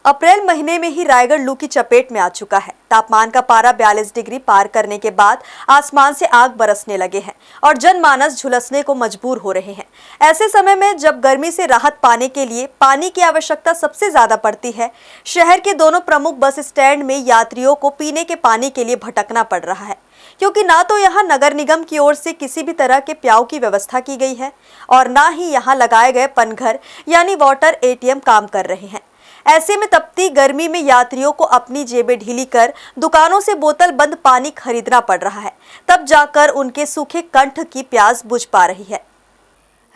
अप्रैल महीने में ही रायगढ़ लू की चपेट में आ चुका है। तापमान का पारा 42 डिग्री पार करने के बाद आसमान से आग बरसने लगे हैं और जनमानस झुलसने को मजबूर हो रहे हैं। ऐसे समय में जब गर्मी से राहत पाने के लिए पानी की आवश्यकता सबसे ज्यादा पड़ती है, शहर के दोनों प्रमुख बस स्टैंड में यात्रियों को पीने के पानी के लिए भटकना पड़ रहा है, क्योंकि ना तो यहाँ नगर निगम की ओर से किसी भी तरह के प्याऊ की व्यवस्था की गई है और ना ही यहाँ लगाए गए पनघर यानी वाटर एटीएम काम कर रहे हैं। ऐसे में तपती गर्मी में यात्रियों को अपनी जेबें ढीली कर दुकानों से बोतल बंद पानी खरीदना पड़ रहा है, तब जाकर उनके सूखे कंठ की प्यास बुझ पा रही है।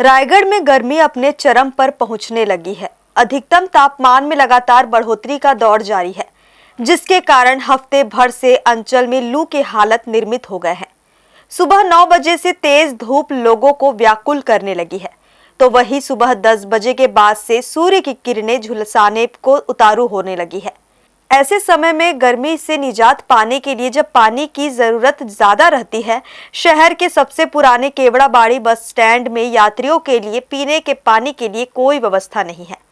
रायगढ़ में गर्मी अपने चरम पर पहुंचने लगी है। अधिकतम तापमान में लगातार बढ़ोतरी का दौर जारी है, जिसके कारण हफ्ते भर से अंचल में लू के हालत निर्मित हो गए हैं। सुबह 9 बजे से तेज धूप लोगों को व्याकुल करने लगी है, तो वही सुबह 10 बजे के बाद से सूर्य की किरणें झुलसाने को उतारू होने लगी है। ऐसे समय में गर्मी से निजात पाने के लिए जब पानी की जरूरत ज्यादा रहती है, शहर के सबसे पुराने केवड़ाबाड़ी बस स्टैंड में यात्रियों के लिए पीने के पानी के लिए कोई व्यवस्था नहीं है।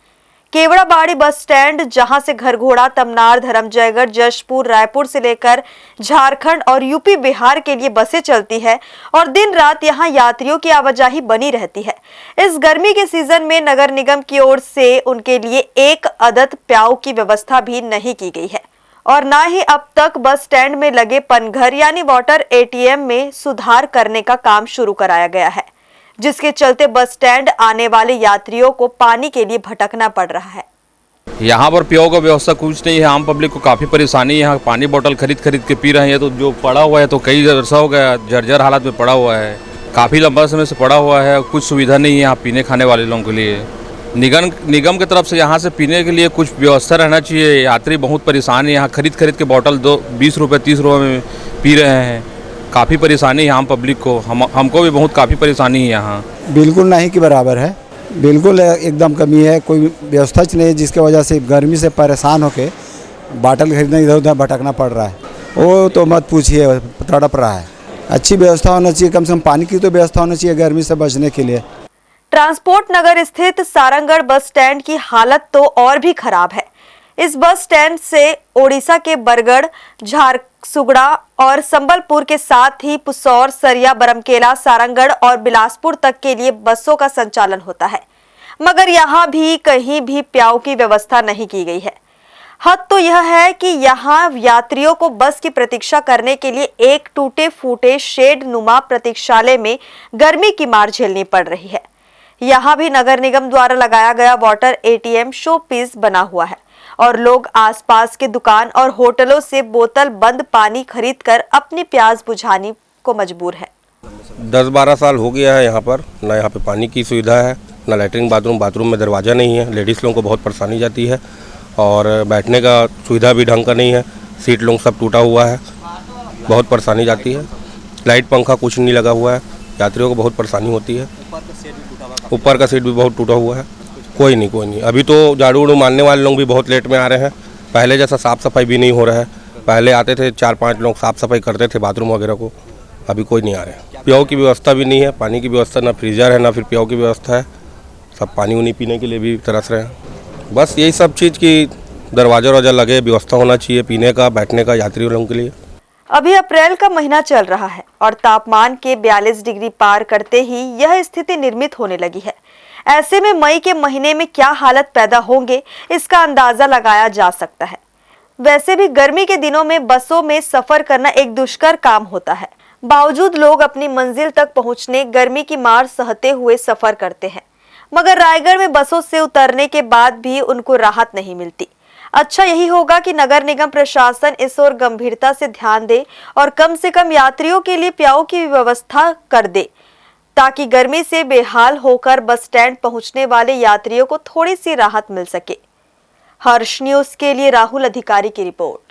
केवड़ाबाड़ी बस स्टैंड, जहां से घरघोड़ा, तमनार, धर्मजयगढ़, जशपुर, रायपुर से लेकर झारखंड और यूपी बिहार के लिए बसें चलती है और दिन रात यहां यात्रियों की आवाजाही बनी रहती है। इस गर्मी के सीजन में नगर निगम की ओर से उनके लिए एक अदद प्याऊ की व्यवस्था भी नहीं की गई है और ना ही अब तक बस स्टैंड में लगे पनघर यानी वाटर एटीएम में सुधार करने का काम शुरू कराया गया है, जिसके चलते बस स्टैंड आने वाले यात्रियों को पानी के लिए भटकना पड़ रहा है। यहाँ पर पियो का व्यवस्था कुछ नहीं है। आम पब्लिक को काफ़ी परेशानी है। यहाँ पानी बोतल खरीद के पी रहे हैं, तो जो पड़ा हुआ है तो कई अर्सा हो गया, जर्जर हालत में पड़ा हुआ है, काफ़ी लंबा समय से पड़ा हुआ है। कुछ सुविधा नहीं है यहाँ पीने खाने वाले लोगों के लिए। निगम की तरफ से यहाँ से पीने के लिए कुछ व्यवस्था रहना चाहिए। यात्री बहुत परेशान है, यहाँ खरीद के बोतल 20 रुपये 30 रुपये में पी रहे हैं। काफ़ी परेशानी है आम पब्लिक को, हमको भी बहुत काफ़ी परेशानी है यहाँ। बिल्कुल नहीं के बराबर है, बिल्कुल एकदम कमी है। कोई व्यवस्था नहीं है, जिसके वजह से गर्मी से परेशान होके बाटल खरीदने इधर उधर भटकना पड़ रहा है। वो तो मत पूछिए, तड़प रहा है। अच्छी व्यवस्था होना चाहिए, कम से कम पानी की तो व्यवस्था होना चाहिए गर्मी से बचने के लिए। ट्रांसपोर्ट नगर स्थित सारंगगढ़ बस स्टैंड की हालत तो और भी खराब है। इस बस स्टैंड से ओडिशा के बरगढ़, झारसुगड़ा और संबलपुर के साथ ही पुसौर, सरिया, बरमकेला, सारंगगढ़ और बिलासपुर तक के लिए बसों का संचालन होता है, मगर यहाँ भी कहीं भी प्याऊ की व्यवस्था नहीं की गई है। हद तो यह है कि यहाँ यात्रियों को बस की प्रतीक्षा करने के लिए एक टूटे फूटे शेड नुमा प्रतीक्षालय में गर्मी की मार झेलनी पड़ रही है। यहाँ भी नगर निगम द्वारा लगाया गया वाटर एटीएम शो पीस बना हुआ है और लोग आसपास के दुकान और होटलों से बोतल बंद पानी खरीदकर अपनी प्यास बुझाने को मजबूर है। 10-12 साल हो गया है यहाँ पर, ना यहाँ पे पानी की सुविधा है, ना लैट्रिन बाथरूम में दरवाज़ा नहीं है। लेडीज़ लोगों को बहुत परेशानी जाती है और बैठने का सुविधा भी ढंग का नहीं है। सीट लोग सब टूटा हुआ है, बहुत परेशानी जाती है। लाइट पंखा कुछ नहीं लगा हुआ है, यात्रियों को बहुत परेशानी होती है। ऊपर का सीट भी बहुत टूटा हुआ है। कोई नहीं। अभी तो झाड़ू उड़ू मारने वाले लोग भी बहुत लेट में आ रहे हैं। पहले जैसा साफ़ सफाई भी नहीं हो रहा है। पहले आते थे 4-5 लोग साफ़ सफाई करते थे बाथरूम वगैरह को, अभी कोई नहीं आ रहे हैं। प्याऊ की व्यवस्था भी नहीं है, पानी की व्यवस्था, ना फ्रीजर है ना फिर प्याऊ की व्यवस्था है। सब पानी उनी पीने के लिए भी तरस रहे हैं। बस यही सब चीज़ की दरवाजा लगे, व्यवस्था होना चाहिए पीने का, बैठने का यात्री लोगों के लिए। अभी अप्रैल का महीना चल रहा है और तापमान के 42 डिग्री पार करते ही यह स्थिति निर्मित होने लगी है। ऐसे में मई के महीने में क्या हालत पैदा होंगे, इसका अंदाजा लगाया जा सकता है। वैसे भी गर्मी के दिनों में बसों में सफर करना एक दुष्कर काम होता है, बावजूद लोग अपनी मंजिल तक पहुंचने गर्मी की मार सहते हुए सफर करते हैं, मगर रायगढ़ में बसों से उतरने के बाद भी उनको राहत नहीं मिलती। अच्छा यही होगा कि नगर निगम प्रशासन इस ओर गंभीरता से ध्यान दे और कम से कम यात्रियों के लिए प्याऊ की व्यवस्था कर दे, ताकि गर्मी से बेहाल होकर बस स्टैंड पहुंचने वाले यात्रियों को थोड़ी सी राहत मिल सके। हर्ष न्यूज के लिए राहुल अधिकारी की रिपोर्ट।